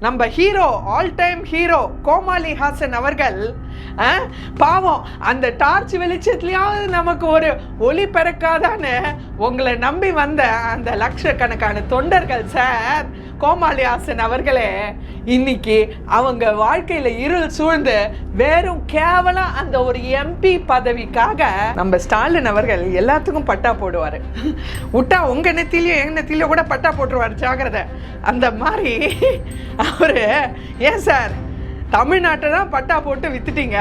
நம்ம hero, all time hero கோமாளி ஹாசன் அவர்கள் பாவம் அந்த டார்ச் வெளிச்சத்துலயாவது நமக்கு ஒரு ஒளி பிறக்காதான்னு உங்களை நம்பி வந்த அந்த லட்சக்கணக்கான தொண்டர்கள் சார், கோமாளி ஹாசன் அவர்களே, இன்னைக்கு அவங்க வாழ்க்கையில இருள் சூழ்ந்து வெறும் கேவலம் அந்த ஒரு எம்பி பதவிக்காக நம்ம ஸ்டாலின் அவர்கள் எல்லாத்துக்கும் பட்டா போடுவாரு. விட்டா உங்க நெத்திலையும் எங்க நெத்திலையும் கூட பட்டா போட்டுருவாரு, ஜாகிரதை. அந்த மாதிரி அவரு ஏன் சார் தமிழ்நாட்டை தான் பட்டா போட்டு வித்துட்டீங்க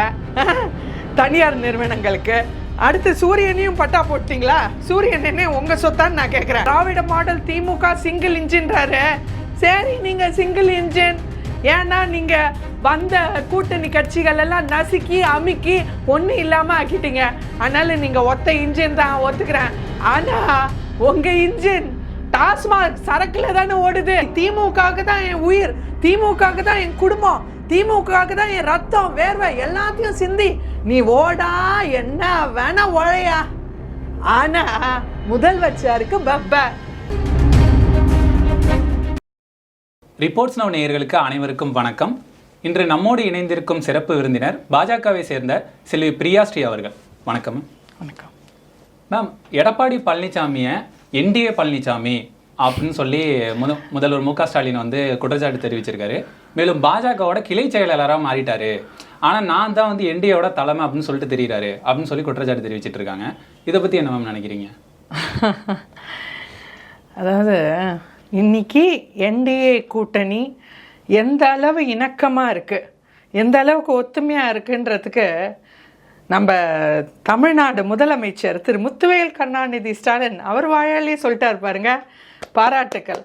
தனியார் நிறுவனங்களுக்கு. அடுத்து சூரியனையும் பட்டா போட்டீங்களா? சூரியன் என்ன உங்க சொத்தான்னு நான் கேட்கிறேன். திராவிட மாடல் திமுக சிங்கிள் இன்ஜின்றாரு. சரி, நீங்க சிங்கிள் இன்ஜின், ஏன்னா நீங்க வந்த கூட்டணி கட்சிகள் எல்லாம் நசுக்கி அமுக்கி ஒன்றும் இல்லாம ஆக்கிட்டீங்க. அதனால நீங்க ஒத்த இன்ஜின் தான் ஒத்துக்கிறேன். ஆனா உங்க இன்ஜின் டாஸ்மாக் சரக்குல தானே ஓடுது. திமுக தான் என் உயிர், திமுக தான் என் குடும்பம், திமுக தான் என் ரத்தம் வேர்வை எல்லாத்தையும் சிந்தி நீ ஓடா என்ன வேணா உழையா. ஆனா முதல்வச்சாருக்கு பப்ப. ரிப்போர்ட்ஸ் நவ் நேயர்களுக்கு அனைவருக்கும் வணக்கம். இன்று நம்மோடு இணைந்திருக்கும் சிறப்பு விருந்தினர் பாஜகவை சேர்ந்த செல்வி பிரியாஸ்ரீ அவர்கள். வணக்கம். வணக்கம் மேம். எடப்பாடி பழனிசாமியை என்டிஏ பழனிசாமி அப்படின்னு சொல்லி முதல்வர் மு க ஸ்டாலின் வந்து குற்றச்சாட்டு தெரிவிச்சிருக்காரு. மேலும் பாஜகவோட கிளை செயலாளராக மாறிட்டாரு, ஆனால் நான் தான் வந்து என்டிஏவோட தலைமை அப்படின்னு சொல்லிட்டு தெரிகிறாரு அப்படின்னு சொல்லி குற்றச்சாட்டு தெரிவிச்சிட்டு இருக்காங்க. இதை பற்றி என்ன மேம் நினைக்கிறீங்க? அதாவது இன்னைக்கு என்டிஏ கூட்டணி எந்த அளவு இணக்கமாக இருக்குது, எந்த அளவுக்கு ஒத்துமையாக இருக்குன்றதுக்கு நம்ம தமிழ்நாடு முதலமைச்சர் திரு முத்துவேல் கருணாநிதி ஸ்டாலின் அவர் வாயாலே சொல்லிட்டார் பாருங்க. பாராட்டுக்கள்.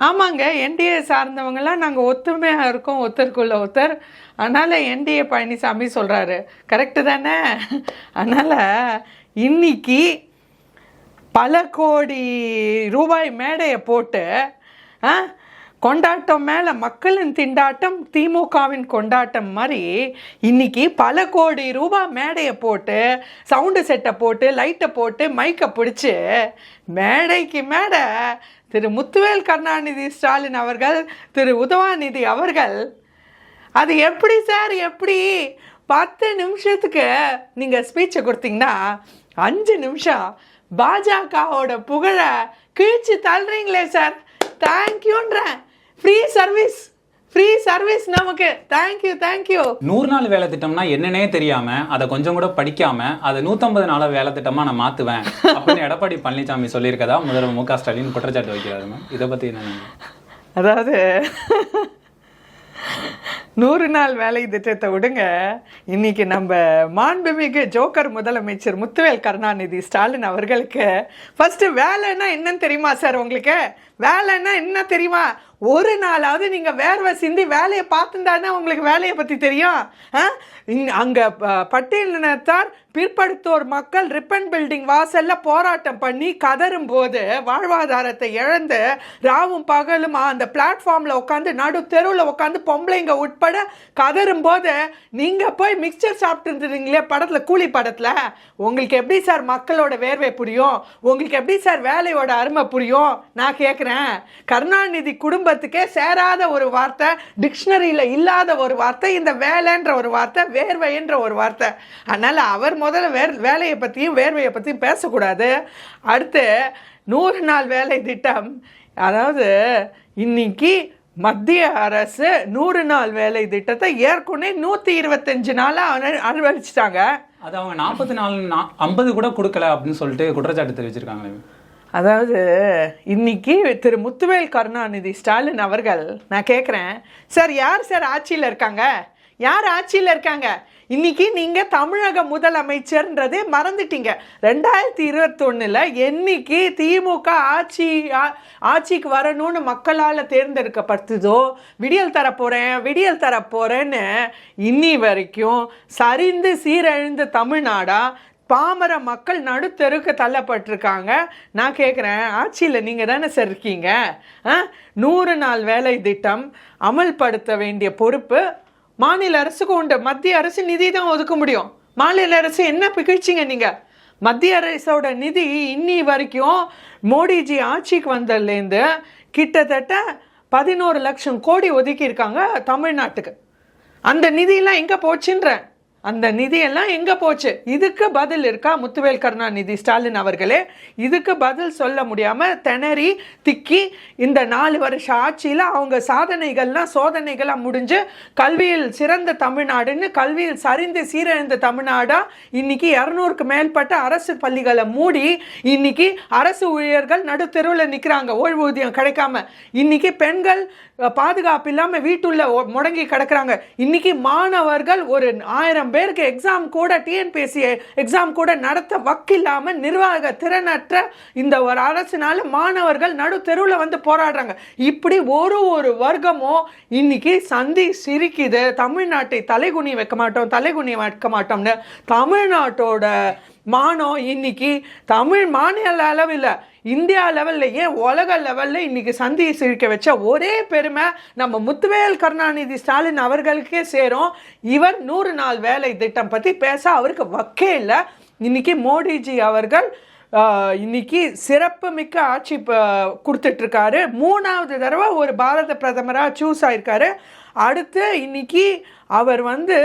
ஆமாங்க, என்டிஏ சார்ந்தவங்களாம் நாங்கள் ஒத்துமையாக இருக்கோம், ஒருத்தருக்குள்ள ஒருத்தர். அதனால் என்டிஏ பழனிசாமி சொல்கிறாரு, கரெக்டு தானே? அதனால் இன்னைக்கு பல கோடி ரூபாய் மேடையை போட்டு கொண்டாட்டம் மேலே மக்களின் திண்டாட்டம், திமுகவின் கொண்டாட்டம் மாதிரி இன்னைக்கு பல கோடி ரூபாய் மேடையை போட்டு சவுண்டு செட்டை போட்டு லைட்டை போட்டு மைக்கை பிடிச்சி மேடைக்கு மேடை திரு முத்துவேல் கருணாநிதி ஸ்டாலின் அவர்கள், திரு உதவாநிதி அவர்கள், அது எப்படி சார், எப்படி 10 நிமிஷத்துக்கு நீங்கள் ஸ்பீச்சை கொடுத்தீங்கன்னா 5 நிமிஷம் பாஜகவோட புகழை கிழிச்சு தள்ளுறீங்களே சார். தேங்க்யூன்றேன். ஃப்ரீ சர்வீஸ் நமக்கு. தேங்க்யூ. 100 நாள் வேலை திட்டம்னா என்னன்னே தெரியாம அதை கொஞ்சம் கூட படிக்காம அதை 150 நாள் வேலை திட்டமா நான் மாத்துவேன் அப்படின்னு எடப்பாடி பழனிசாமி சொல்லியிருக்கதா முதல்வர் மு க ஸ்டாலின் குற்றச்சாட்டு வைக்கிறாரு மேம். இதை பத்தி என்ன? அதாவது 100 நாள் வேலை திட்டத்தை விடுங்க, இன்னைக்கு நம்ம மாண்புமிகு ஜோக்கர் முதலமைச்சர் முத்துவேல் கருணாநிதி ஸ்டாலின் அவர்களுக்கு ஃபர்ஸ்ட் வேலைன்னா என்னன்னு தெரியுமா சார்? உங்களுக்கு வேலைன்னா என்ன தெரியுமா? ஒரு நாளாவது நீங்கள் வேர்வை சிந்தி வேலையை பார்த்துருந்தானே உங்களுக்கு வேலையை பற்றி தெரியும். அங்கே பட்டியலினத்தார் பிற்படுத்தோர் மக்கள் ரிப்பன் பில்டிங் வாசலில் போராட்டம் பண்ணி கதறும் போது, வாழ்வாதாரத்தை இழந்து ராவும் பகலும் அந்த பிளாட்ஃபார்மில் உட்காந்து நடு தெருவில் உட்காந்து பொம்பளைங்க உட்பட கதறும் போது நீங்கள் போய் மிக்சர் சாப்பிட்டு இருந்துருங்களே படத்தில், கூலி படத்தில். உங்களுக்கு எப்படி சார் மக்களோட வேர்வை புரியும்? உங்களுக்கு எப்படி சார் வேலையோட அருமை புரியும்? நான் கேட்குறேன். கருணாநிதி குடும்பத்துக்கே சேராத ஒரு வார்த்தை, டிக்ஷனரியில் இல்லாத ஒரு வார்த்தை இந்த வேலைன்ற ஒரு வார்த்தை, வேர்வைன்ற ஒரு வார்த்தை. அதனால் அவர் முதல்ல வேலையை பற்றியும் வேர்வையை பற்றியும் பேசக்கூடாது. அடுத்து 100 நாள் வேலை திட்டம், அதாவது இன்னைக்கு மத்திய அரசு 100 நாள் வேலை திட்டத்தை ஏற்கனவே 125 நாளாக அனுபவிச்சிட்டாங்க. அது அவங்க 50 கூட கொடுக்கல அப்படின்னு சொல்லிட்டு குற்றச்சாட்டு தெரிவிச்சிருக்காங்க. அதாவது இன்னைக்கு திரு முத்துவேல் கருணாநிதி ஸ்டாலின் அவர்கள், நான் கேட்குறேன் சார், யார் சார் ஆட்சியில் இருக்காங்க? யார் ஆட்சியில் இருக்காங்க? இன்னைக்கு நீங்கள் தமிழக முதலமைச்சர்ன்றதே மறந்துட்டீங்க. 2021 என்னைக்கு திமுக ஆட்சிக்கு வரணும்னு மக்களால் தேர்ந்தெடுக்கப்பட்டதோ, விடியல் தரப்போறேன்னு இன்னி வரைக்கும் சரிந்து சீரழிந்த தமிழ்நாடா பாமர மக்கள் நடுத்தருக்கு தள்ளப்பட்டிருக்காங்க. நான் கேட்குறேன், ஆட்சியில் நீங்கள் தானே சார் இருக்கீங்க? 100 நாள் வேலை திட்டம் அமல்படுத்த வேண்டிய பொறுப்பு மாநில அரசுக்கு உண்டு. மத்திய அரசு நிதி தான் ஒதுக்க முடியும். மாநில அரசு என்ன பிகிழ்ச்சிங்க நீங்கள்? மத்திய அரசோட நிதி இன்னி வரைக்கும் மோடிஜி ஆட்சிக்கு வந்ததுலேருந்து கிட்டத்தட்ட 11 லட்சம் கோடி ஒதுக்கி இருக்காங்க தமிழ்நாட்டுக்கு. அந்த நிதியெல்லாம் எங்க போச்சுன்ற, அந்த நிதியெல்லாம் எங்க போச்சு? இதுக்கு பதில் இருக்கா முத்துவேல் கருணாநிதி ஸ்டாலின் அவர்களே? இதுக்கு பதில் சொல்ல முடியாம திணறி திக்கி இந்த 4 வருஷ ஆட்சியில அவங்க சாதனைகள்லாம் சோதனைகளா முடிஞ்சு கல்வியில் சிறந்த தமிழ்நாடுன்னு கல்வியில் சரிந்து சீரழிந்த தமிழ்நாடா இன்னைக்கு 200க்கு மேற்பட்ட அரசு பள்ளிகளை மூடி இன்னைக்கு அரசு ஊழியர்கள் நடுத்தெருவில் நிற்கிறாங்க ஓய்வூதியம் கிடைக்காம. இன்னைக்கு பெண்கள் பாதுகாப்பு இல்லாம வீட்டுள்ள முடங்கி கிடக்குறாங்க. இன்னைக்கு மாணவர்கள் ஒரு 1000 பேருக்கு எக்ஸாம் கூட டிஎன்பிஎஸ்சி எக்ஸாம் கூட நடத்த வக்கில்லாம நிர்வாக திறனற்ற இந்த ஒரு அரசினால மாணவர்கள் நடு தெருவில் வந்து போராடுறாங்க. இப்படி ஒரு வர்க்கமும் இன்னைக்கு சந்தி சிரிக்குது. தமிழ்நாட்டை தலைகுனி வைக்க மாட்டோம்னு தமிழ்நாட்டோட மானம் இன்னைக்கு தமிழ் மாநில அளவில் இந்தியா லெவலில் ஏன் உலக லெவலில் இன்னைக்கு சந்தி சிரிக்க வச்ச ஒரே பெருமை நம்ம முத்துவேல் கருணாநிதி ஸ்டாலின் அவர்களுக்கே சேரும். இவர் 100 நாள் வேலை திட்டம் பற்றி பேச அவருக்கு வக்கே இல்லை. இன்னைக்கு மோடிஜி அவர்கள் இன்னைக்கு சிறப்பு மிக்க ஆட்சி கொடுத்துட்ருக்காரு. 3வது தடவை ஒரு பாரத பிரதமராக சூஸ் ஆயிருக்காரு. அடுத்து இன்னைக்கு அவர் வந்து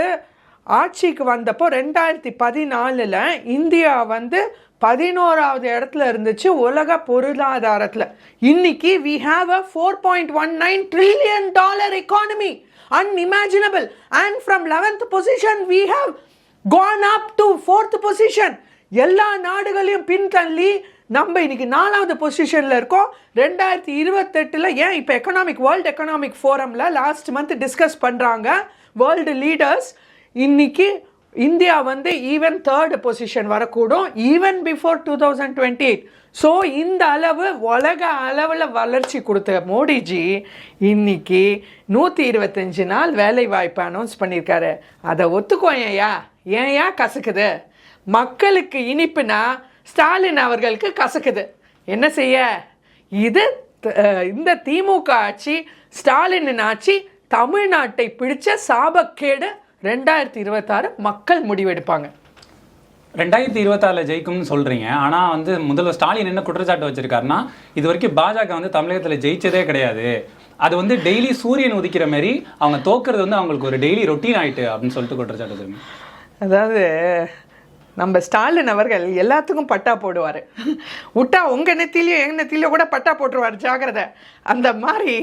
ஆட்சிக்கு வந்தப்போ 2014 இந்தியா வந்து 11வது இடத்துல இருந்துச்சு உலக பொருளாதாரத்தில். இன்னைக்கு we have a $4.19 trillion economy, unimaginable, and from 11th position we have gone up to 4th position. எல்லா நாடுகளையும் பின்தள்ளி நம்ம இன்னைக்கு 4வது பொசிஷன்ல இருக்கோம். 2028 ஏன் இப்போ வேர்ல்டு எக்கனாமிக் ஃபோரம்ல லாஸ்ட் மந்த் டிஸ்கஸ் பண்றாங்க வேர்ல்டு லீடர்ஸ். இன்னைக்கு இந்தியா வந்து ஈவன் 3rd பொசிஷன் வரக்கூடும் ஈவன் பிஃபோர் 2028. ஸோ இந்த அளவு உலக அளவில் வளர்ச்சி கொடுத்த மோடிஜி இன்னைக்கு 125 நாள் வேலை வாய்ப்பு அனௌன்ஸ் பண்ணியிருக்காரு. அதை ஒத்துக்கோ ஏன்யா கசக்குது? மக்களுக்கு இனிப்புனா ஸ்டாலின் அவர்களுக்கு கசக்குது. என்ன செய்ய? இது இந்த திமுக ஆட்சி ஸ்டாலின் ஆட்சி தமிழ்நாட்டை பிடிச்ச சாபக்கேடு. 2026 மக்கள் முடிவெடுப்பாங்க. 2026 ஜெயிக்கும்னு சொல்றீங்க. ஆனா வந்து முதல்வர் ஸ்டாலின் என்ன குற்றச்சாட்டு வச்சிருக்காருன்னா, இது வரைக்கும் பாஜக வந்து தமிழகத்தில் ஜெயிச்சதே கிடையாது. அது வந்து டெய்லி சூரியன் உதிக்கிற மாதிரி அவங்க தோக்குறது வந்து அவங்களுக்கு ஒரு டெய்லி ரொட்டீன் ஆயிட்டு அப்படின்னு சொல்லிட்டு குற்றச்சாட்டு வச்சிருக்காங்க. அதாவது நம்ம ஸ்டாலின் அவர்கள் எல்லாத்துக்கும் பட்டா போடுவார். விட்டா உங்கள் நெத்திலையோ எங்கள் நெத்திலையோ கூட பட்டா போட்டுருவார், ஜாகிரதை. அந்த மாதிரி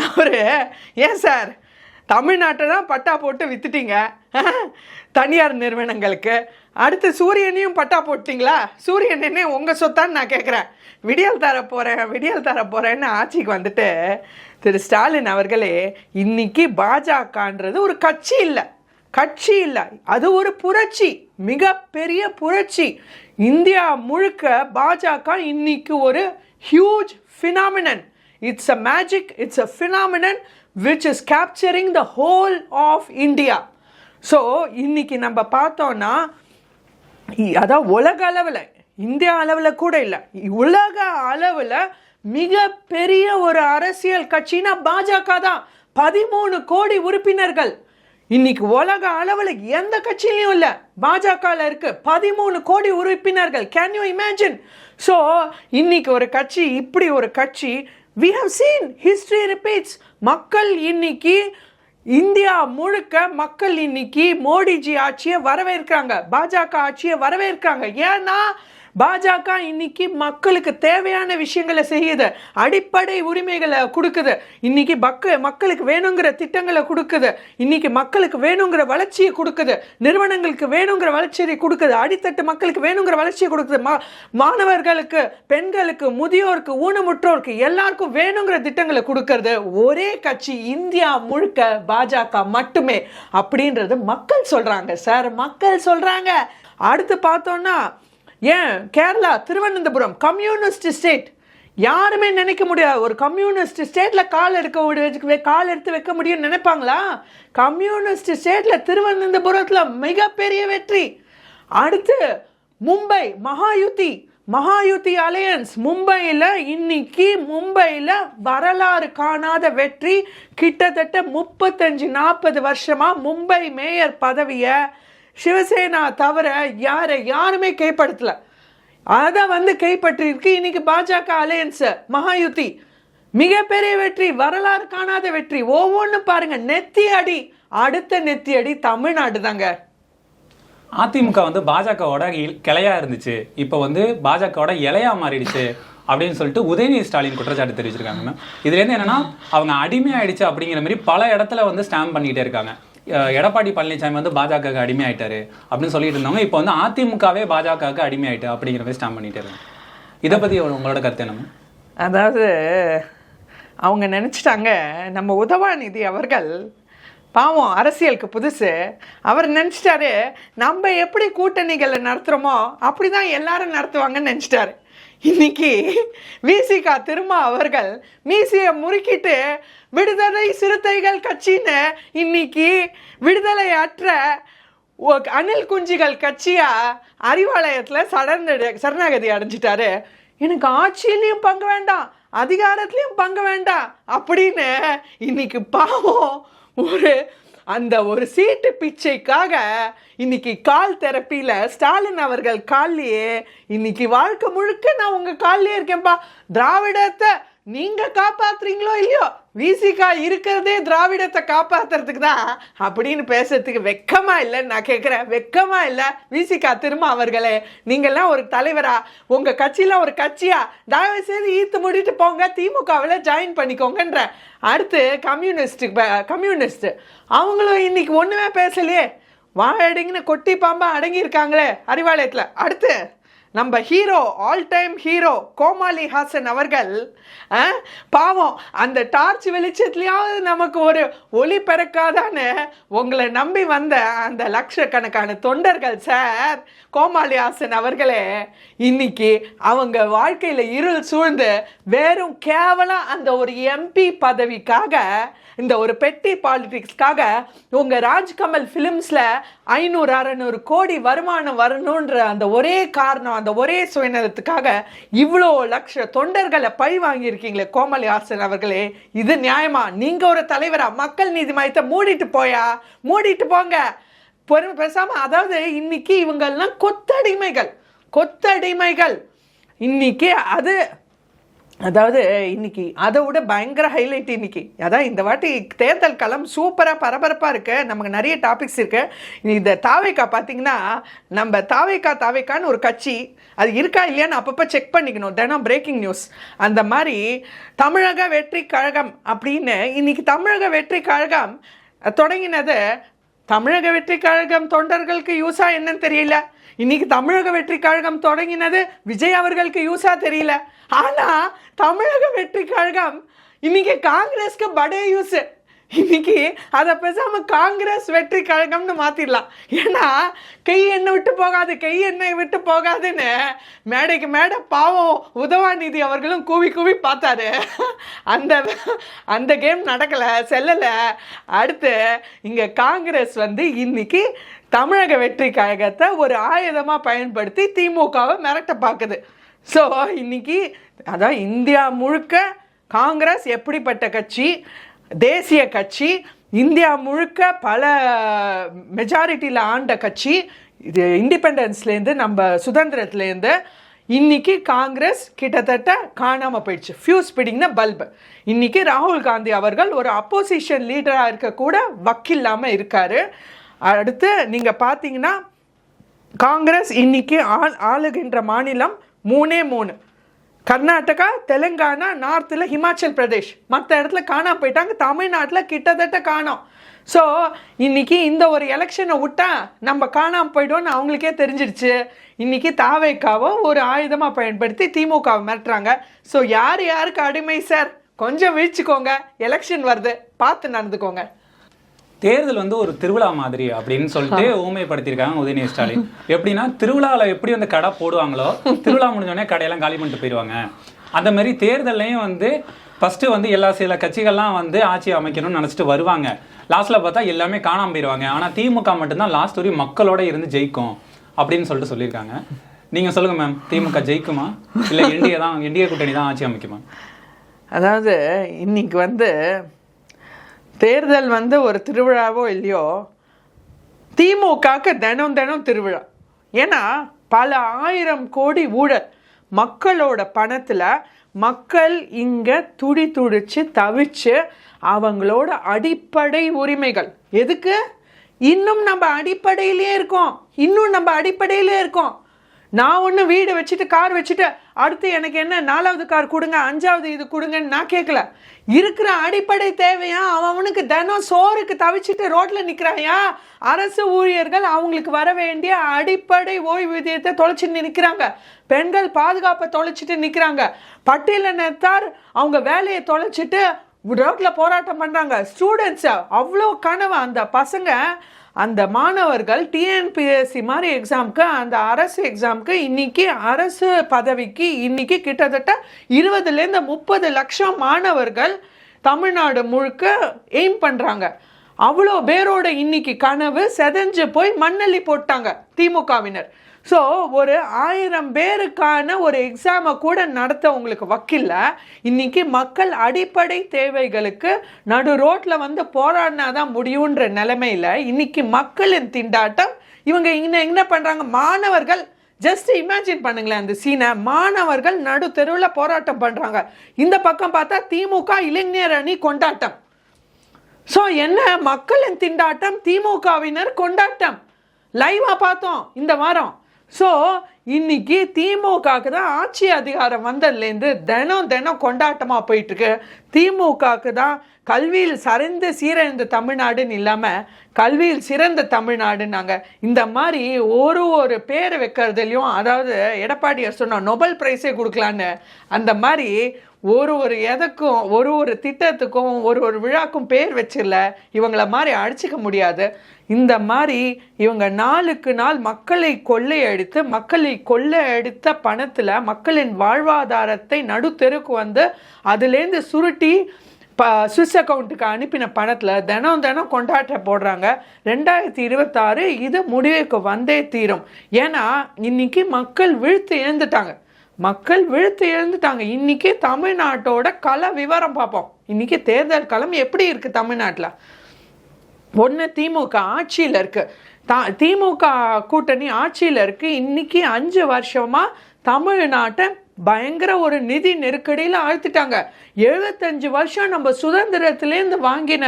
அவர் ஏன் சார் தமிழ்நாட்டை தான் பட்டா போட்டு வித்துட்டீங்க தனியார் நிறுவனங்களுக்கு, அடுத்து சூரியனையும் பட்டா போட்டிங்களா? சூரியன் என்ன உங்கள் சொத்தான்னு நான் கேட்குறேன். விடியல் தர போகிறேன்னு ஆட்சிக்கு வந்துட்டு திரு ஸ்டாலின் அவர்களே, இன்னைக்கு பாஜகன்றது ஒரு கட்சி இல்லை, அது ஒரு புரட்சி, மிகப்பெரிய புரட்சி. இந்தியா முழுக்க பாஜக இன்னைக்கு ஒரு huge phenomenon. It's a magic, it's a phenomenon which is capturing the whole of India. So இன்னைக்கு நம்ம பார்த்தோன்னா அதான் உலக அளவில், இந்தியா அளவில் கூட இல்லை, உலக அளவில் மிகப்பெரிய ஒரு அரசியல் கட்சினா பாஜக தான். 13 கோடி உறுப்பினர்கள். இன்னைக்கு உலக அளவில் எந்த கட்சியிலையும் இல்லை, பாஜகவில் இருக்கு 13 கோடி உறுப்பினர்கள். Can you imagine? ஸோ இன்னைக்கு ஒரு கட்சி, இப்படி ஒரு கட்சி we have seen, history repeats. மக்கள் இன்னைக்கு இந்தியா முழுக்க மக்கள் இன்னைக்கு மோடிஜி ஆட்சியை வரவேற்கிறாங்க, பாஜக ஆட்சியை வரவேற்கிறாங்க. ஏன்னா பாஜக இன்னைக்கு மக்களுக்கு தேவையான விஷயங்களை செய்யுது, அடிப்படை உரிமைகளை கொடுக்குது, இன்னைக்கு மக்களுக்கு வேணுங்கிற திட்டங்களை கொடுக்குது, இன்னைக்கு மக்களுக்கு வேணுங்கிற வளர்ச்சியை கொடுக்குது, நிறுவனங்களுக்கு வேணுங்கிற வளர்ச்சியை கொடுக்குது, அடித்தட்டு மக்களுக்கு வேணுங்கிற வளர்ச்சியை கொடுக்குது, மாணவர்களுக்கு, பெண்களுக்கு, முதியோருக்கு, ஊனமுற்றோருக்கு எல்லாருக்கும் வேணுங்கிற திட்டங்களை கொடுக்கறது ஒரே கட்சி இந்தியா முழுக்க பாஜக மட்டுமே அப்படின்றது மக்கள் சொல்றாங்க சார், மக்கள் சொல்றாங்க. அடுத்து பார்த்தோம்னா ஏன் கேரளா, திருவனந்தபுரம் கம்யூனிஸ்ட் ஸ்டேட், யாருமே நினைக்க முடியாது ஒரு கம்யூனிஸ்ட் ஸ்டேட்ல கால் எடுத்து வைக்க முடியும்னு நினைப்பாங்களா? கம்யூனிஸ்ட் ஸ்டேட்ல திருவனந்தபுரத்துல மிகப்பெரிய வெற்றி. அடுத்து மும்பை, மகாயுத்தி அலையன்ஸ் மும்பையில், இன்னைக்கு மும்பையில் வரலாறு காணாத வெற்றி. கிட்டத்தட்ட 35-40 வருஷமா மும்பை மேயர் பதவியை சிவசேனா தவிர யாருமே கைப்படுத்தல. அதை வந்து கைப்பற்றிருக்கு இன்னைக்கு பாஜக அலையன்ஸ் மகாயுத்தி. மிகப்பெரிய வெற்றி, வரலாறு காணாத வெற்றி. ஒவ்வொன்றும் பாருங்க, நெத்தி அடி, அடுத்த நெத்தி அடி தமிழ்நாடு தாங்க. அதிமுக வந்து பாஜகவோட கிளையா இருந்துச்சு, இப்போ வந்து பாஜகவோட இலையா மாறிடுச்சு அப்படின்னு சொல்லிட்டு உதயநிதி ஸ்டாலின் குற்றச்சாட்டு தெரிவிச்சிருக்காங்க மேம். இதுல இருந்து என்னன்னா அவங்க அடிமையாயிடுச்சு அப்படிங்கிற மாதிரி பல இடத்துல வந்து ஸ்டாம்ப் பண்ணிக்கிட்டே இருக்காங்க. எடப்பாடி பழனிசாமி வந்து பாஜகவுக்கு அடிமையாயிட்டாரு அப்படின்னு சொல்லிட்டு இருந்தவங்க இப்போ வந்து அதிமுகவே பாஜகவுக்கு அடிமையாயிட்டு அப்படிங்கிற மாதிரி ஸ்டாம்ப் பண்ணிட்டே இருக்காங்க. இதை பத்தி உங்களோட கருத்து என்ன? அதாவது அவங்க நினைச்சிட்டாங்க, நம்ம உதவாநிதி அவர்கள் பாவம் அரசியலுக்கு புதுசு, அவர் நினச்சிட்டாரு நம்ம எப்படி கூட்டணிகளை நடத்துகிறோமோ அப்படி தான் எல்லாரும் நடத்துவாங்கன்னு நினச்சிட்டாரு. இன்னைக்கு விசிகா திருமா அவர்கள் மீசியை முறுக்கிட்டு விடுதலை சிறுத்தைகள் கட்சின்னு இன்னைக்கு விடுதலை அற்ற அணில் குஞ்சுகள் கட்சியா அறிவாலயத்தில் சரணாகதி அடைஞ்சிட்டாரு. எனக்கு ஆட்சியிலையும் பங்கு வேண்டாம், அதிகாரத்திலையும் பங்கு வேண்டாம் அப்படின்னு இன்னைக்கு பாவம் ஒரு சீட்டு பிச்சைக்காக இன்னைக்கு கால் தெரப்பியில ஸ்டாலின் அவர்கள் காலிலேயே இன்னைக்கு வாழ்க்கை முழுக்க நான் உங்க காலிலே இருக்கேன்பா, திராவிடத்தை நீங்க காப்பாத்துறீங்களோ இல்லையோ, விசிகா இருக்கிறதே திராவிடத்தை காப்பாத்துறதுக்கு தான் அப்படின்னு பேசுறதுக்கு வெக்கமா இல்லைன்னு நான் கேட்குறேன். வெக்கமா இல்லை விசிகா திரும்ப அவர்களே? நீங்கள்லாம் ஒரு தலைவரா, உங்க கட்சியில ஒரு கட்சியா? தயவு செய்து ஈர்த்து மூடிட்டு போங்க, திமுகவில் ஜாயின் பண்ணிக்கோங்கன்ற. அடுத்து கம்யூனிஸ்ட் அவங்களும் இன்னைக்கு ஒண்ணுமே பேசலையே, வாழடிங்கன்னு கொட்டி பாம்பா அடங்கியிருக்காங்களே அறிவாலயத்தில். அடுத்து நம்ம ஹீரோ, ஆல் டைம் ஹீரோ கோமாளி ஹாசன் அவர்கள் பாவம் அந்த டார்ச் வெளிச்சத்துலயாவது நமக்கு ஒரு ஒளி பிறக்காதான்னு உங்களை நம்பி வந்த அந்த லட்சக்கணக்கான தொண்டர்கள் சார், கோமாளி ஹாசன் அவர்களே இன்னைக்கு அவங்க வாழ்க்கையில இருள் சூழ்ந்து வெறும் கேவலம் அந்த ஒரு எம்பி பதவிக்காக, இந்த ஒரு பெட்டி பாலிடிக்ஸ்க்காக உங்க ராஜ்கமல் ஃபிலிம்ஸ்ல 500-600 கோடி வருமானம் வரணுன்ற அந்த ஒரே காரணம், அந்த ஒரே சுயநலத்துக்காக இவ்வளோ லட்ச தொண்டர்களை பழி வாங்கியிருக்கீங்களே கோமாளி ஹாசன் அவர்களே, இது நியாயமா? நீங்க ஒரு தலைவரா? மக்கள் நீதி மையத்தை மூடிட்டு போங்க பேசாம. அதாவது இன்னைக்கு இவங்கெல்லாம் கொத்தடிமைகள் இன்னைக்கு. அதாவது இன்னைக்கு அதை விட பயங்கர ஹைலைட் இன்னைக்கு. அதான் இந்த வாட்டி தேர்தல் களம் சூப்பராக பரபரப்பாக இருக்கு, நமக்கு நிறைய டாபிக்ஸ் இருக்கு. இந்த தாவேக்கா பார்த்தீங்கன்னா, நம்ம தாவேக்கான்னு ஒரு கட்சி அது இருக்கா இல்லையான்னு அப்பப்போ செக் பண்ணிக்கணும், தினம் பிரேக்கிங் நியூஸ். அந்த மாதிரி தமிழக வெற்றி கழகம் அப்படின்னு இன்னைக்கு தமிழக வெற்றி கழகம் தொடங்கினது. தமிழக வெற்றி கழகம் தொண்டர்களுக்கு யூஸா என்னன்னு தெரியல. இன்னைக்கு தமிழக வெற்றி கழகம் தொடங்கினது விஜய் அவர்களுக்கு யூஸா தெரியல. ஆனா தமிழக வெற்றி கழகம் இன்னைக்கு காங்கிரஸ்க்கு படே யூஸ். இன்னைக்கு அதை பேசாம காங்கிரஸ் வெற்றி கழகம்னு மாத்திடலாம். ஏன்னா கை எண்ணெய் விட்டு போகாதுன்னு மேடைக்கு மேடை பாவம் உதவாநிதி அவர்களும் கூவி பார்த்தாரு. அந்த கேம் செல்லல. அடுத்து இங்க காங்கிரஸ் இன்னைக்கு தமிழக வெற்றி கழகத்தை ஒரு ஆயுதமா பயன்படுத்தி திமுகவை மிரட்ட பார்க்குது. ஸோ இன்னைக்கு அதான் இந்தியா முழுக்க காங்கிரஸ் எப்படிப்பட்ட கட்சி, தேசிய கட்சி, இந்தியா முழுக்க பல மெஜாரிட்டியில் ஆண்ட கட்சி, இது இண்டிபெண்டன்ஸ்லேருந்து நம்ம சுதந்திரத்துலேருந்து இன்னைக்கு காங்கிரஸ் கிட்டத்தட்ட காணாமல் போயிடுச்சு. ஃபியூஸ் பிடிங்கின பல்பு. இன்னைக்கு ராகுல் காந்தி அவர்கள் ஒரு அப்போசிஷன் லீடராக இருக்க கூட வக்கில்லாமல் இருக்காரு. அடுத்து நீங்கள் பார்த்தீங்கன்னா காங்கிரஸ் இன்னைக்கு ஆளுகின்ற மாநிலம் 3 கர்நாடகா, தெலுங்கானா, நார்த்தில் ஹிமாச்சல் பிரதேஷ், மற்ற இடத்துல காணாம போயிட்டாங்க. தமிழ்நாட்டில் கிட்டத்தட்ட காணோம். ஸோ இன்னைக்கு இந்த ஒரு எலெக்ஷனை விட்டா நம்ம காணாமல் போய்டுவோன்னு அவங்களுக்கே தெரிஞ்சிடுச்சு. இன்னைக்கு தாவேக்காவை ஒரு ஆயுதமாக பயன்படுத்தி திமுகவை மிரட்டுறாங்க. ஸோ யாருக்கு அடிமை சார்? கொஞ்சம் விழிச்சுக்கோங்க, எலெக்ஷன் வருது, பார்த்து நடந்துக்கோங்க. தேர்தல் ஒரு திருவிழா மாதிரி அப்படின்னு சொல்லிட்டு ஊமைப்படுத்தியிருக்காங்க உதயநிதி ஸ்டாலின். எப்படின்னா திருவிழாவில் எப்படி கடை போடுவாங்களோ, திருவிழா முடிஞ்சோடனே கடையெல்லாம் காலி பண்ணிட்டு போயிடுவாங்க. அந்த மாதிரி தேர்தல்லையும் ஃபர்ஸ்ட் எல்லா சில கட்சிகள்லாம் ஆட்சி அமைக்கணும்னு நினச்சிட்டு வருவாங்க. லாஸ்ட்ல பார்த்தா எல்லாமே காணாமல் போயிடுவாங்க. ஆனால் திமுக மட்டும்தான் லாஸ்ட் வரையும் மக்களோட இருந்து ஜெயிக்கும் அப்படின்னு சொல்லிட்டு சொல்லியிருக்காங்க. நீங்க சொல்லுங்க மேம், திமுக ஜெயிக்குமா இல்லை என்டிஏ கூட்டணி தான் ஆட்சி அமைக்குமா? அதாவது இன்னைக்கு தேர்தல் ஒரு திருவிழாவோ இல்லையோ, திமுகக்கு தினம் திருவிழா. ஏன்னா பல 1000 கோடி ஊழல், மக்களோட பணத்தில் மக்கள் இங்க துடிச்சு தவிச்சு அவங்களோட அடிப்படை உரிமைகள் எதுக்கு இன்னும் நம்ம அடிப்படையிலே இருக்கோம். நான் ஒன்று வீடு வச்சுட்டு கார் வச்சுட்டு அடுத்து எனக்கு என்ன 4வது கார் கொடுங்க 5வது இது கொடுங்கன்னு நான் கேட்கல. இருக்கிற அடிப்படை தேவையா அவனுக்கு தினம் சோறுக்கு தவிச்சிட்டு ரோட்ல நிற்கிறாயா? அரசு ஊழியர்கள் அவங்களுக்கு வர வேண்டிய அடிப்படை ஓய்வூதியத்தை தொலைச்சிட்டு நிற்கிறாங்க. பெண்கள் பாதுகாப்பை தொலைச்சிட்டு நிற்கிறாங்க. பட்டியலினத்தார் அவங்க வேலையை தொலைச்சிட்டு ரோட்ல போராட்டம் பண்றாங்க. ஸ்டூடெண்ட்ஸ் அவ்வளோ கனவு அந்த பசங்க அந்த மாணவர்கள் டிஎன்பிஎஸ்சி மாதிரி எக்ஸாமுக்கு அந்த அரசு எக்ஸாமுக்கு இன்னைக்கு அரசு பதவிக்கு இன்னைக்கு கிட்டத்தட்ட 20லேருந்து 30 லட்சம் மாணவர்கள் தமிழ்நாடு முழுக்க எய்ம் பண்ணுறாங்க. அவ்வளோ பேரோட இன்னைக்கு கனவு செதஞ்சு போய் மண்ணள்ளி போட்டாங்க திமுகவினர். ஸோ ஒரு 1000 பேருக்கான ஒரு எக்ஸாமை கூட நடத்த உங்களுக்கு வக்கில்ல. இன்னைக்கு மக்கள் அடிப்படை தேவைகளுக்கு நடு ரோட்டில் வந்து போராடினாதான் முடியுன்ற நிலைமையில் இன்னைக்கு மக்களின் திண்டாட்டம். இவங்க என்ன பண்ணுறாங்க? மாணவர்கள் ஜஸ்ட் இமேஜின் பண்ணுங்களேன் அந்த சீனை. மாணவர்கள் நடு தெருவில் போராட்டம் பண்ணுறாங்க. இந்த பக்கம் பார்த்தா திமுக இளைஞர் அணி கொண்டாட்டம். ஸோ என்ன மக்களின் திண்டாட்டம், திமுகவினர் கொண்டாட்டம் லைவாக பார்த்தோம் இந்த வாரம். ஸோ இன்னைக்கு திமுகவுக்கு தான் ஆட்சி அதிகாரம் வந்ததுலேருந்து தினம் கொண்டாட்டமாக போயிட்டுருக்கு. திமுகவுக்கு தான் கல்வியில் சீரழிந்த தமிழ்நாடுன்னு இல்லாமல் கல்வியில் சிறந்த தமிழ்நாடுன்னாங்க. இந்த மாதிரி ஒரு பேர் வைக்கிறதுலையும், அதாவது எடப்பாடியார் சொன்ன நோபல் பிரைஸே கொடுக்கலான்னு, அந்த மாதிரி எதுக்கும் ஒரு திட்டத்துக்கும் ஒரு விழாக்கும் பேர் வச்சிடல. இவங்கள மாதிரி அடிச்சுக்க முடியாது. இந்த மாதிரி இவங்க நாளுக்கு நாள் மக்களை கொள்ளையடித்த பணத்தில் மக்களின் வாழ்வாதாரத்தை நடுத்தெருக்கு வந்து அதுலேருந்து சுருட்டி சுவிஸ் அக்கௌண்ட்டுக்கு அனுப்பின பணத்தில் தினம் கொண்டாட்ட போடுறாங்க. 2026 இது முடிவுக்கு வந்தே தீரும். ஏன்னா இன்னைக்கு மக்கள் விழுத்து எழுந்துட்டாங்க. இன்னைக்கு தமிழ்நாட்டோட கள விவரம் பார்ப்போம். இன்னைக்கு தேர்தல் களம் எப்படி இருக்கு தமிழ்நாட்டில்? ஒன்று திமுக ஆட்சியில் இருக்கு. திமுக கூட்டணி ஆட்சியில் இருக்கு. இன்னைக்கு 5 வருஷமா தமிழ்நாட்டை பயங்கர ஒரு நிதி நெருக்கடியில் ஆழ்த்திட்டாங்க. 75 வருஷம் நம்ம சுதந்திரத்திலேருந்து வாங்கின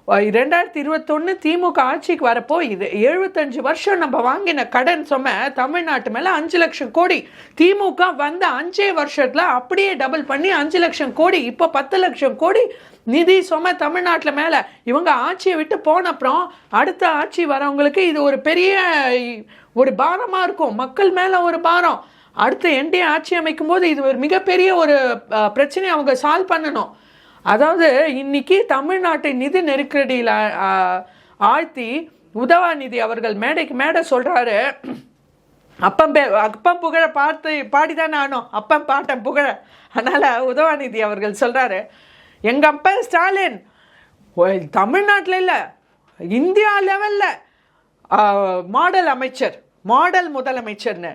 2021 திமுக ஆட்சிக்கு வரப்போ இது 75 வருஷம் நம்ம வாங்கின கடன் சுமை தமிழ்நாட்டு மேலே 5 லட்சம் கோடி. திமுக வந்த 5 வருஷத்தில் அப்படியே டபுள் பண்ணி 5 லட்சம் கோடி, இப்போ 10 லட்சம் கோடி நிதி சுமை தமிழ்நாட்டில் மேலே. இவங்க ஆட்சியை விட்டு போன அப்புறம் அடுத்த ஆட்சி வரவங்களுக்கு இது ஒரு பெரிய ஒரு பாரமாக இருக்கும், மக்கள் மேலே ஒரு பாரம். அடுத்த என்டிஏ ஆட்சி அமைக்கும் போது இது ஒரு மிகப்பெரிய ஒரு பிரச்சனையை அவங்க சால்வ் பண்ணணும். அதாவது இன்னைக்கு தமிழ்நாட்டை நிதி நெருக்கடியில் ஆழ்த்தி உதவாநிதி அவர்கள் மேடை சொல்கிறாரு, அப்பம் புகழ பாடிதான் ஆனோம், அப்பம் பாட்டம் புகழ. அதனால் உதவாநிதி அவர்கள் சொல்கிறாரு, எங்கள் அப்பா ஸ்டாலின் தமிழ்நாட்டில் இல்லை இந்தியா லெவலில் மாடல் முதலமைச்சர்னு.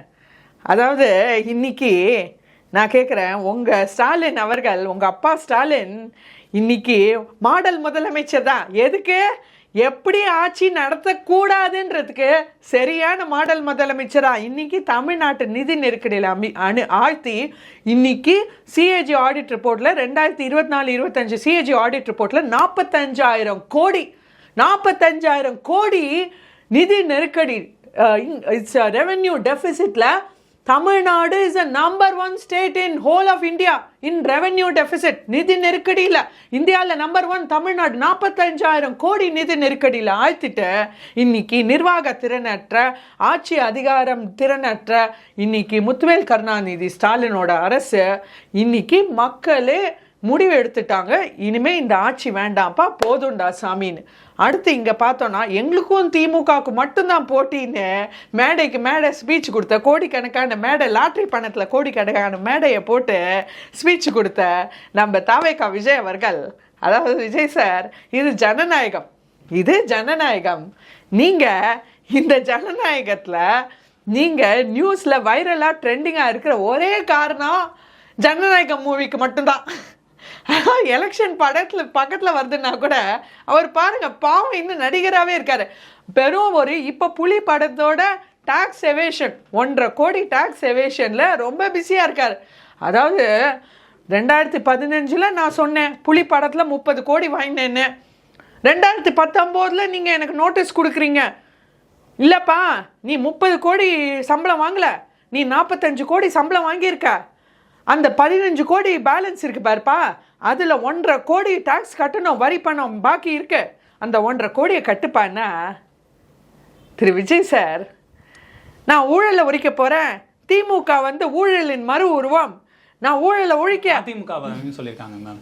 அதாவது இன்னைக்கு நான் கேட்குறேன், உங்கள் ஸ்டாலின் அவர்கள், உங்கள் அப்பா ஸ்டாலின் இன்னைக்கு மாடல் முதலமைச்சர் தான். எதுக்கு? எப்படி ஆட்சி நடத்தக்கூடாதுன்றதுக்கு சரியான மாடல் முதலமைச்சரா இன்னைக்கு தமிழ்நாட்டு நிதி நெருக்கடியில் ஆழ்த்தி இன்னைக்கு சிஏஜி ஆடிட் ரிப்போர்ட்டில் 2024-25 சிஏஜி ஆடிட் ரிப்போர்ட்டில் 45,000 கோடி நிதி நெருக்கடி, இட்ஸ் ரெவென்யூ டெபிசிட்ல Tamil Nadu is a number 1 state in whole of India in revenue deficit. நிதி நெருக்கடியில் இந்தியாவில் நம்பர் 1 தமிழ்நாடு. 45,000 கோடி நிதி நெருக்கடியில் ஆழ்த்திட்டு இன்னைக்கு நிர்வாக திறனற்ற, ஆட்சி அதிகாரம் திறனற்ற இன்னைக்கு முத்துவேல் கருணாநிதி ஸ்டாலினோட அரசு இன்னைக்கு மக்களே முடிவு எடுத்துட்டாங்க, இனிமே இந்த ஆட்சி வேண்டாம்ப்பா, போதுண்டா சாமின்னு. அடுத்து இங்கே பார்த்தோன்னா எங்களுக்கும் திமுகவுக்கு மட்டும்தான் போட்டின்னு மேடைக்கு மேடை ஸ்பீச் கொடுத்த, கோடிக்கணக்கான மேடை, லாட்ரி பணத்தில் கோடிக்கணக்கான மேடையை போட்டு ஸ்பீச் கொடுத்த நம்ம தாவேகா விஜய் அவர்கள், அதாவது விஜய் சார், இது ஜனநாயகம். நீங்கள் இந்த ஜனநாயகத்தில் நீங்கள் நியூஸில் வைரலாக ட்ரெண்டிங்காக இருக்கிற ஒரே காரணம் ஜனநாயகம் மூவிக்கு மட்டும்தான். எலெக்ஷன் பக்கத்தில் வருதுன்னா கூட அவர் பாருங்க பாவம் இன்னும் நடிகராகவே இருக்காரு. பெரும் இப்போ புலி படத்தோட டாக்ஸ் எவேஷன் 1.5 கோடி டாக்ஸ் எவேஷனில் ரொம்ப பிஸியாக இருக்கார். அதாவது 2015 நான் சொன்னேன் புலி படத்துல 30 கோடி வாங்கினேன்னு. 2019 நீங்க எனக்கு நோட்டீஸ் கொடுக்குறீங்க, இல்லப்பா நீ 30 கோடி சம்பளம் வாங்கல, நீ 45 கோடி சம்பளம் வாங்கியிருக்க, அந்த 15 கோடி பேலன்ஸ் இருக்கு பாருப்பா, அதுல 1.5 கோடி டாக்ஸ் கட்டணும், வரி பணம் பாக்கி இருக்கு, அந்த 1.5 கோடியை கட்டுப்பான்னா, திரு விஜய் சார் நான் ஊழலை ஒழிக்க போறேன், திமுக வந்து ஊழலின் மறு உருவம், நான் ஊழலை ஒழிக்க. அதிமுக சொல்லியிருக்காங்க மேம்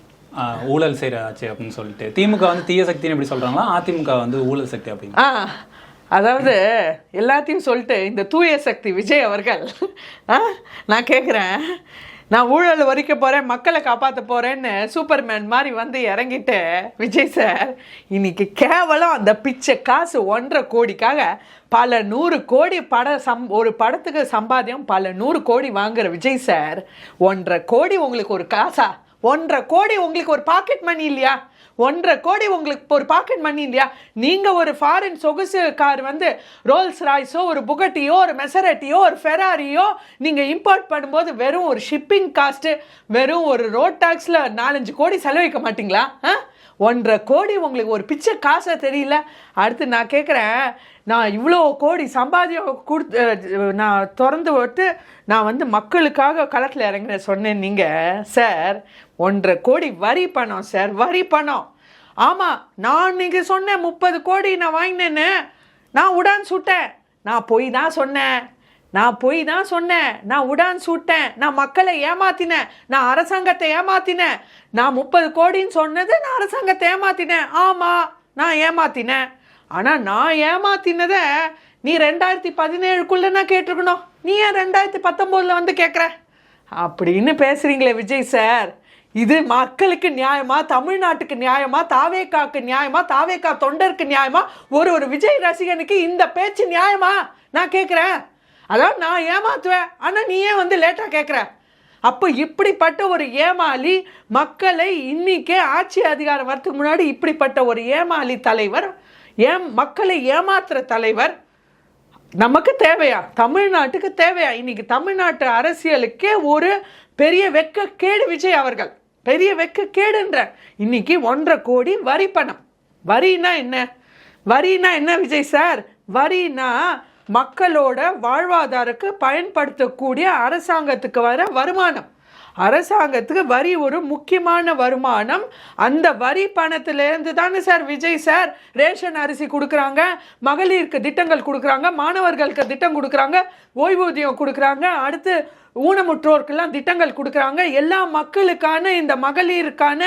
ஊழல் செய்யறாச்சு அப்படின்னு சொல்லிட்டு. திமுக வந்து தீய சக்தின்னு எப்படி சொல்றாங்களா, அதிமுக வந்து ஊழல் சக்தி அப்படின்னு. அதாவது எல்லாத்தையும் சொல்லிட்டு இந்த தூய சக்தி விஜய் அவர்கள் நான் கேட்குறேன், நான் ஊழல் வரிக்க போகிறேன், மக்களை காப்பாற்ற போகிறேன்னு சூப்பர்மேன் மாதிரி வந்து இறங்கிட்டு விஜய் சார் இன்னைக்கு கேவலம் அந்த பிச்சை காசு 1.5 கோடிக்காக பல 100 கோடி ஒரு படத்துக்கு சம்பாத்தியம் பல 100 கோடி வாங்குற விஜய் சார் 1.5 கோடி உங்களுக்கு ஒரு காசா? 1.5 கோடி உங்களுக்கு ஒரு பாக்கெட் மணி இல்லையா? 1.5 கோடி உங்களுக்கு ஒரு பாக்கெட் மணி இல்லையா? நீங்க ஒரு ஃபாரின் சொகுசு கார் வந்து ரோல்ஸ் ராய்ஸோ, ஒரு புகட்டியோ, ஒரு மெசரட்டியோ, ஒரு ஃபெராரியோ நீங்க இம்போர்ட் பண்ணும்போது வெறும் ஒரு ஷிப்பிங் காஸ்ட், வெறும் ஒரு ரோட் டாக்ஸ்ல 4-5 கோடி செலவழிக்க மாட்டீங்களா? 1.5 கோடி உங்களுக்கு ஒரு பிச்சை காசை தெரியல. அடுத்து நான் கேட்குறேன், நான் இவ்வளோ கோடி சம்பாதியம் நான் திறந்து விட்டு நான் வந்து மக்களுக்காக களத்தில் இறங்கின சொன்னேன். நீங்கள் சார் 1.5 கோடி வரி பணம் சார், வரி பணம். ஆமாம், நான் நீங்கள் சொன்னேன் 30 கோடி நான் வாங்கினேன்னு, நான் உடான் சுட்டேன், நான் போய் தான் சொன்னேன், நான் உடான் சுட்டேன், நான் மக்களை ஏமாத்தினேன், நான் அரசாங்கத்தை ஏமாத்தினேன், நான் 30 கோடின்னு சொன்னது நான் அரசாங்கத்தை ஏமாத்தினேன். ஆமாம், நான் ஏமாத்தினேன். ஆனால் நான் ஏமாத்தினதை நீ 2017 நான் கேட்டிருக்கணும், நீ ஏன் 2019 வந்து கேட்குற அப்படின்னு பேசுகிறீங்களே விஜய் சார். இது மக்களுக்கு நியாயமா, தமிழ்நாட்டுக்கு நியாயமா, தாவேக்காக்கு நியாயமா, தாவேக்கா தொண்டருக்கு நியாயமா, ஒரு விஜய் ரசிகனுக்கு இந்த பேச்சு நியாயமா நான் கேட்குறேன். அதாவது நான் ஏமாத்துவேன், ஆனால் நீ ஏன் வந்து லேட்டாக கேட்குற? அப்போ இப்படிப்பட்ட ஒரு ஏமாளி மக்களை இன்னைக்கே ஆட்சி அதிகாரம் வரத்துக்கு முன்னாடி இப்படிப்பட்ட ஒரு ஏமாளி தலைவர், மக்களை ஏமாத்துற தலைவர் நமக்கு தேவையா? தமிழ்நாட்டுக்கு தேவையா? இன்னைக்கு தமிழ்நாட்டு அரசியலுக்கே ஒரு பெரிய வெட்கக்கேடு விஜய் அவர்கள், பெரிய வெட்கக்கேடுன்ற. இன்னைக்கு 1.5 கோடி வரி பணம். வரினா என்ன விஜய் சார்? வரினா மக்களோட வாழ்வாதாரத்துக்கு பயன்படுத்தக்கூடிய அரசாங்கத்துக்கு வர வருமானம். அரசாங்கத்துக்கு வரி ஒரு முக்கியமான வருமானம். அந்த வரி பணத்திலேருந்து தானே சார் விஜய் சார் ரேஷன் அரிசி கொடுக்குறாங்க, மகளிருக்கு திட்டங்கள் கொடுக்குறாங்க, மாணவர்களுக்கு திட்டம் கொடுக்குறாங்க, ஓய்வூதியம் கொடுக்குறாங்க, அடுத்து ஊனமுற்றோருக்கெல்லாம் திட்டங்கள் கொடுக்குறாங்க. எல்லா மக்களுக்கான இந்த மகளிருக்கான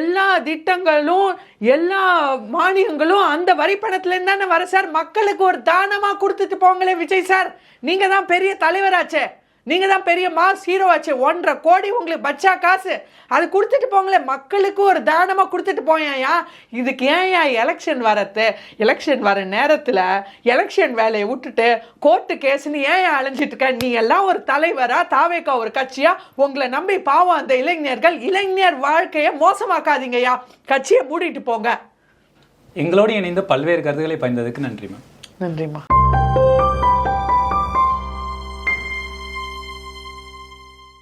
எல்லா திட்டங்களும் எல்லா மானியங்களும் அந்த வரி பணத்துலேருந்து தானே வர சார். மக்களுக்கு ஒரு தானமாக கொடுத்துட்டு போங்களே விஜய் சார், நீங்கள் தான் பெரிய தலைவராச்சே, நீங்கள் தான் பெரிய மாஸ் ஹீரோ ஆச்சு. 1.5 கோடி உங்களுக்கு பச்சா காசு, அது கொடுத்துட்டு போங்களே, மக்களுக்கு ஒரு தானமாக கொடுத்துட்டு போயா. இதுக்கு ஏன் எலெக்ஷன் எலெக்ஷன் வர நேரத்தில் எலெக்ஷன் வேலையை விட்டுட்டு கோர்ட்டு கேஸ்ன்னு ஏன் அலைஞ்சிட்டு இருக்க? நீ எல்லாம் ஒரு தலைவரா, தாவேக்கா ஒரு கட்சியா? உங்களை நம்பி பாவம் அந்த இளைஞர் வாழ்க்கையை மோசமாக்காதீங்கய்யா, கட்சியை மூடிட்டு போங்க. எங்களோடு இணைந்து பல்வேறு கருத்துக்களை பயந்ததுக்கு நன்றிம்மா. நன்றிம்மா.